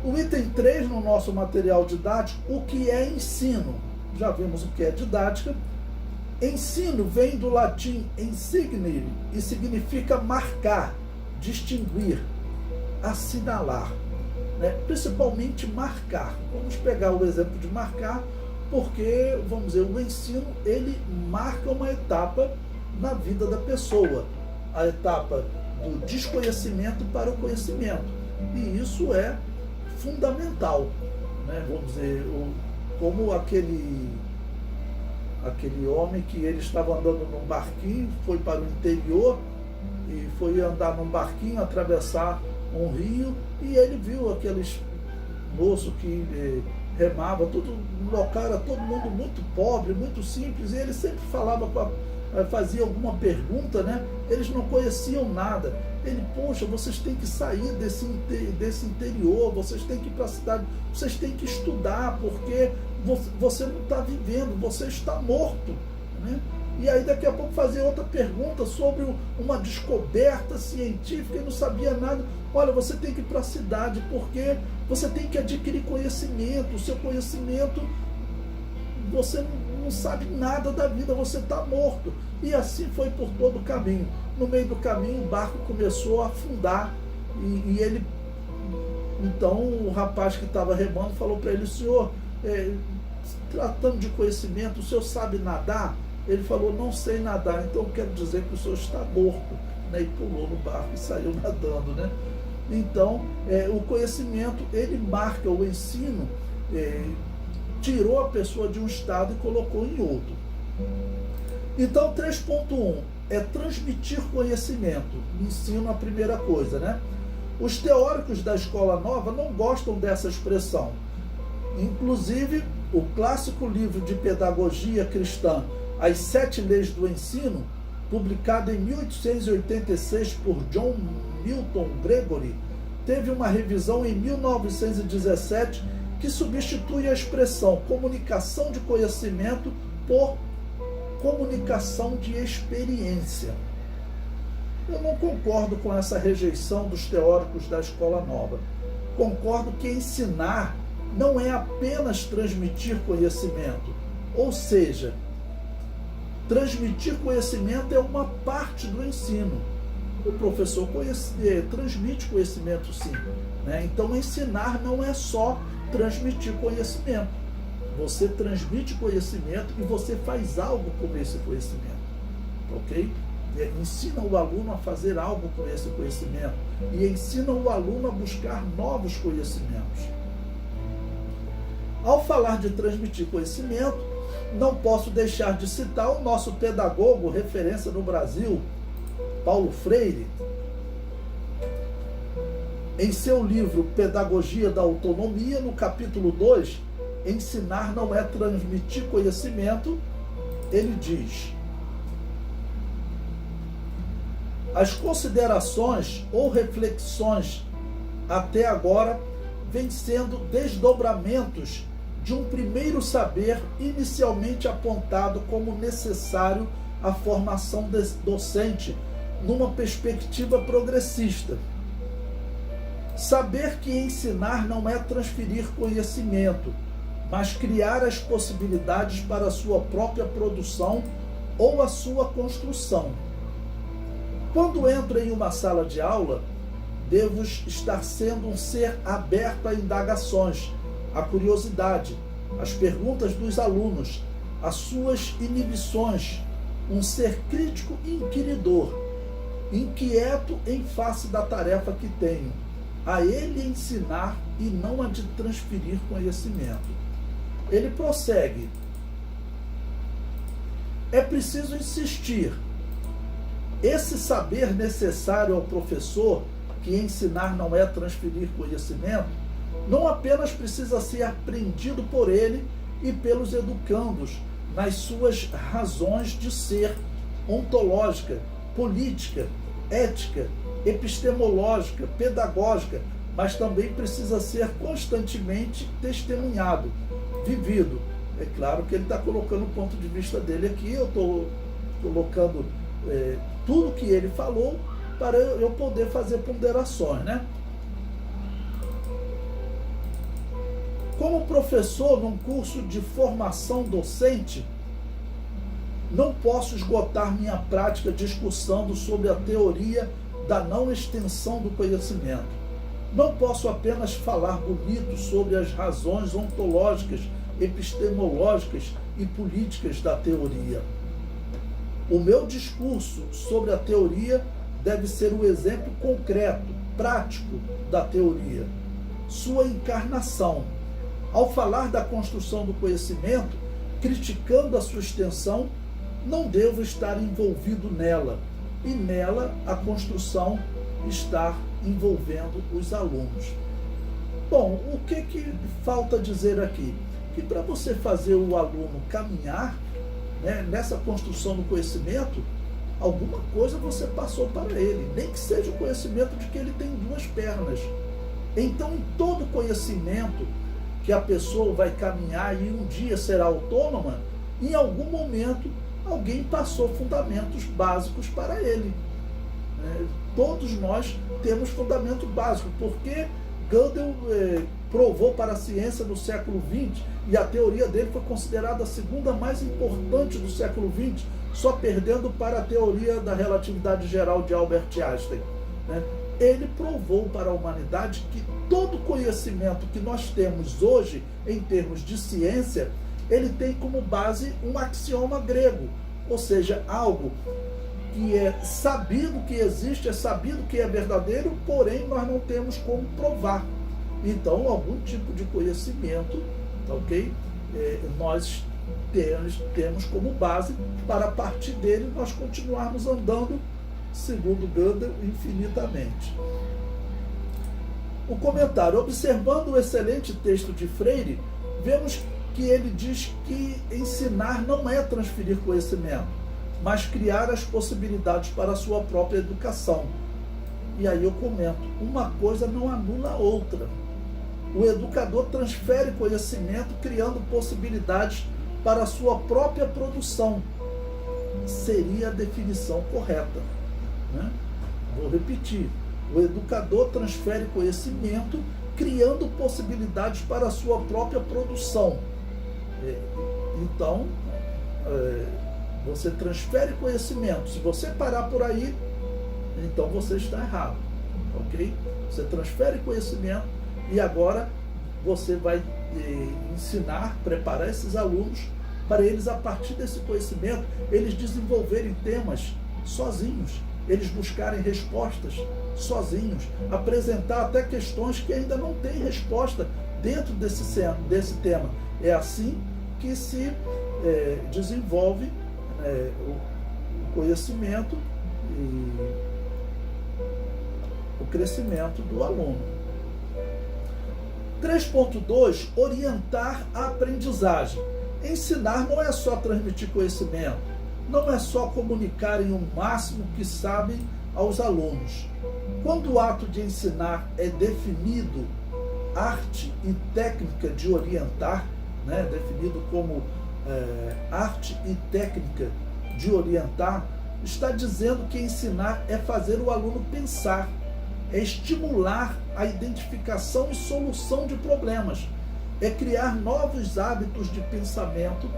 O item 3 no nosso material didático, o que é ensino? Já vimos o que é didática. Ensino vem do latim insignere e significa marcar, distinguir, assinalar, né? Principalmente marcar. Vamos pegar o exemplo de marcar, porque, vamos dizer, o ensino, ele marca uma etapa na vida da pessoa, a etapa do desconhecimento para o conhecimento. E isso é fundamental, né? Vamos dizer, como aquele homem que ele estava andando num barquinho, foi para o interior e foi andar num barquinho, atravessar um rio, e ele viu aqueles moços que remava, todo local era todo mundo muito pobre, muito simples, e ele sempre falava fazia alguma pergunta, né? Eles não conheciam nada. Ele, poxa, vocês têm que sair desse interior, vocês têm que ir para a cidade, vocês têm que estudar, porque você não está vivendo, você está morto, né? E aí daqui a pouco fazia outra pergunta sobre uma descoberta científica e não sabia nada. Olha, você tem que ir para a cidade, porque você tem que adquirir conhecimento, o seu conhecimento, você não sabe nada da vida, você está morto. E assim foi por todo o caminho. No meio do caminho o barco começou a afundar e ele, então o rapaz que estava remando falou para ele, senhor, tratando de conhecimento, o senhor sabe nadar? Ele falou, não sei nadar, então eu quero dizer que o senhor está morto, né? E pulou no barco e saiu nadando, né? Então, o conhecimento, ele marca o ensino, tirou a pessoa de um estado e colocou em outro. Então, 3.1 é transmitir conhecimento. Ensino a primeira coisa, né? Os teóricos da Escola Nova não gostam dessa expressão. Inclusive, o clássico livro de pedagogia cristã, As 7 Leis do Ensino, publicado em 1886 por John Milton Gregory, teve uma revisão em 1917 que substitui a expressão comunicação de conhecimento por comunicação de experiência. Eu não concordo com essa rejeição dos teóricos da Escola Nova. Concordo que ensinar não é apenas transmitir conhecimento, ou seja, transmitir conhecimento é uma parte do ensino. O professor transmite conhecimento, sim, né? Então, ensinar não é só transmitir conhecimento. Você transmite conhecimento e você faz algo com esse conhecimento, ok? Ensina o aluno a fazer algo com esse conhecimento e ensina o aluno a buscar novos conhecimentos. Ao falar de transmitir conhecimento, não posso deixar de citar o nosso pedagogo, referência no Brasil, Paulo Freire. Em seu livro Pedagogia da Autonomia, no capítulo 2, Ensinar não é transmitir conhecimento, ele diz: as considerações ou reflexões até agora vêm sendo desdobramentos de um primeiro saber inicialmente apontado como necessário à formação docente numa perspectiva progressista. Saber que ensinar não é transferir conhecimento, mas criar as possibilidades para a sua própria produção ou a sua construção. Quando entro em uma sala de aula, devo estar sendo um ser aberto a indagações, a curiosidade, as perguntas dos alunos, as suas inibições, um ser crítico e inquiridor, inquieto em face da tarefa que tenho, a ele ensinar e não a de transferir conhecimento. Ele prossegue: é preciso insistir. Esse saber necessário ao professor, que ensinar não é transferir conhecimento, não apenas precisa ser aprendido por ele e pelos educandos nas suas razões de ser ontológica, política, ética, epistemológica, pedagógica, mas também precisa ser constantemente testemunhado, vivido. É claro que ele está colocando o ponto de vista dele aqui, eu estou colocando tudo que ele falou para eu poder fazer ponderações, né? Como professor num curso de formação docente, não posso esgotar minha prática discursando sobre a teoria da não extensão do conhecimento. Não posso apenas falar bonito sobre as razões ontológicas, epistemológicas e políticas da teoria. O meu discurso sobre a teoria deve ser o exemplo concreto, prático da teoria, sua encarnação. Ao falar da construção do conhecimento, criticando a sua extensão, não devo estar envolvido nela, e nela a construção estar envolvendo os alunos. Bom, o que falta dizer aqui? Que para você fazer o aluno caminhar, né, nessa construção do conhecimento, alguma coisa você passou para ele, nem que seja o conhecimento de que ele tem duas pernas. Então, em todo conhecimento que a pessoa vai caminhar e um dia será autônoma, em algum momento alguém passou fundamentos básicos para ele. Todos nós temos fundamento básico, porque Gödel provou para a ciência no século XX, e a teoria dele foi considerada a segunda mais importante do século XX, só perdendo para a teoria da relatividade geral de Albert Einstein. Ele provou para a humanidade que todo conhecimento que nós temos hoje, em termos de ciência, ele tem como base um axioma grego, ou seja, algo que é sabido que existe, é sabido que é verdadeiro, porém nós não temos como provar. Então, algum tipo de conhecimento, ok? Nós temos como base para, a partir dele, nós continuarmos andando, segundo Gödel, infinitamente. O comentário: observando o excelente texto de Freire, vemos que ele diz que ensinar não é transferir conhecimento, mas criar as possibilidades para a sua própria educação. E aí eu comento, uma coisa não anula a outra. O educador transfere conhecimento criando possibilidades para a sua própria produção. Seria a definição correta, né? Vou repetir. O educador transfere conhecimento criando possibilidades para a sua própria produção. Então, você transfere conhecimento. Se você parar por aí, então você está errado, ok? Você transfere conhecimento e agora você vai ensinar, preparar esses alunos para eles, a partir desse conhecimento, eles desenvolverem temas sozinhos, eles buscarem respostas sozinhos, apresentar até questões que ainda não têm resposta dentro desse tema. É assim que se desenvolve o conhecimento e o crescimento do aluno. 3.2, orientar a aprendizagem. Ensinar não é só transmitir conhecimento, não é só comunicarem o máximo que sabem aos alunos. Quando o ato de ensinar é definido arte e técnica de orientar, né, definido como arte e técnica de orientar, está dizendo que ensinar é fazer o aluno pensar, é estimular a identificação e solução de problemas, é criar novos hábitos de pensamento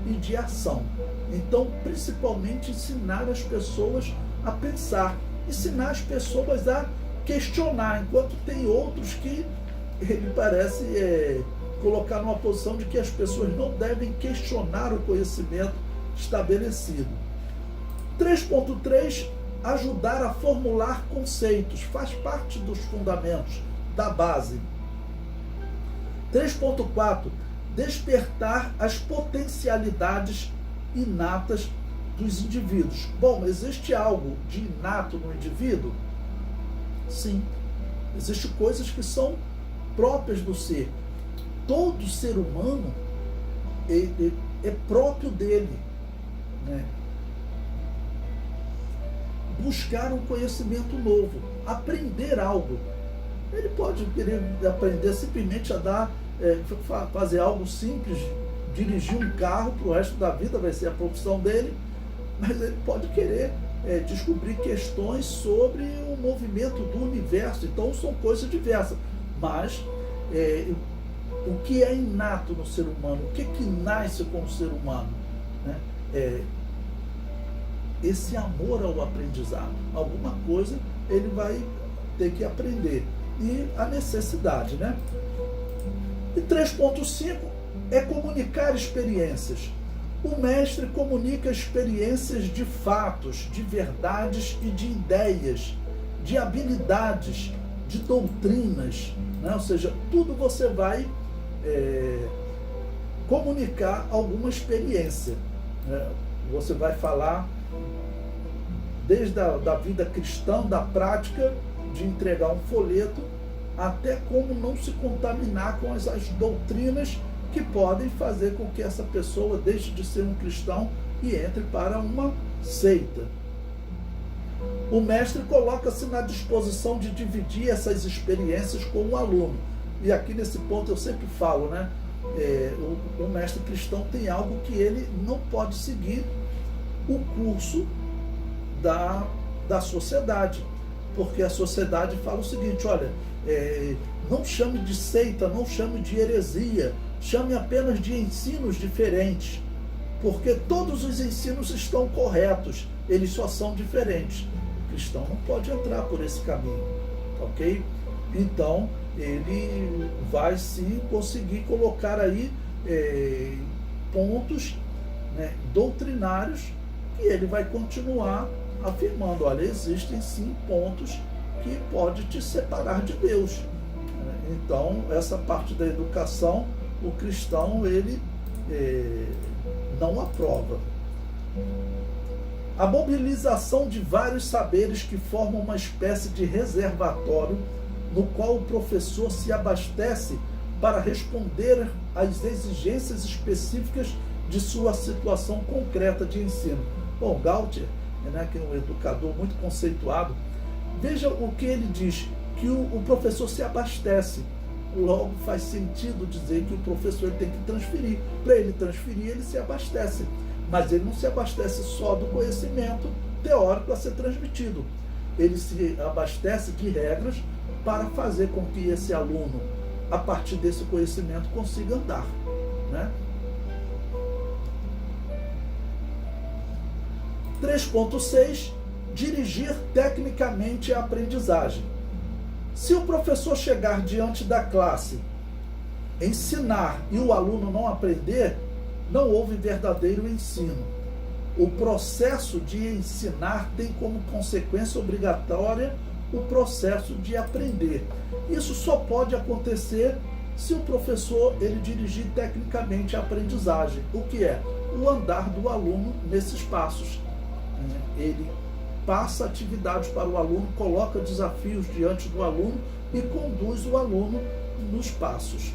e de ação. Então, principalmente, ensinar as pessoas a pensar, ensinar as pessoas a questionar, enquanto tem outros que ele parece colocar numa posição de que as pessoas não devem questionar o conhecimento estabelecido. 3.3, ajudar a formular conceitos, faz parte dos fundamentos, da base. 3.4, despertar as potencialidades inatas dos indivíduos. Bom, existe algo de inato no indivíduo? Sim. Existem coisas que são próprias do ser. Todo ser humano é próprio dele, né? Buscar um conhecimento novo, aprender algo. Ele pode querer aprender simplesmente a fazer algo simples, dirigir um carro para o resto da vida, vai ser a profissão dele, mas ele pode querer descobrir questões sobre o movimento do universo. Então são coisas diversas, mas o que é inato no ser humano, o que nasce com o ser humano, né? Esse amor ao aprendizado. Alguma coisa ele vai ter que aprender. E a necessidade, né? E 3.5 é comunicar experiências. O mestre comunica experiências de fatos, de verdades e de ideias, de habilidades, de doutrinas, né? Ou seja, tudo você vai comunicar alguma experiência, né? Você vai falar desde da vida cristã, da prática de entregar um folheto, até como não se contaminar com as doutrinas que podem fazer com que essa pessoa deixe de ser um cristão e entre para uma seita. O mestre coloca-se na disposição de dividir essas experiências com o aluno. E aqui nesse ponto eu sempre falo, né? O mestre cristão tem algo que ele não pode seguir o curso da sociedade. Porque a sociedade fala o seguinte, olha, não chame de seita, não chame de heresia, chame apenas de ensinos diferentes, porque todos os ensinos estão corretos, eles só são diferentes. O cristão não pode entrar por esse caminho, ok? Então, ele vai sim conseguir colocar aí pontos, né, doutrinários, que ele vai continuar afirmando, olha, existem sim pontos que pode te separar de Deus. Então, essa parte da educação, o cristão, ele não aprova. A mobilização de vários saberes que formam uma espécie de reservatório no qual o professor se abastece para responder às exigências específicas de sua situação concreta de ensino. Bom, Gautier, né, que é um educador muito conceituado, veja o que ele diz, que o professor se abastece. Logo faz sentido dizer que o professor tem que transferir. Para ele transferir, ele se abastece. Mas ele não se abastece só do conhecimento teórico a ser transmitido. Ele se abastece de regras para fazer com que esse aluno, a partir desse conhecimento, consiga andar, né? 3.6, dirigir tecnicamente a aprendizagem. Se o professor chegar diante da classe, ensinar e o aluno não aprender, não houve verdadeiro ensino. O processo de ensinar tem como consequência obrigatória o processo de aprender. Isso só pode acontecer se o professor ele dirigir tecnicamente a aprendizagem. O que é? O andar do aluno nesses passos. Ele passa atividades para o aluno, coloca desafios diante do aluno e conduz o aluno nos passos.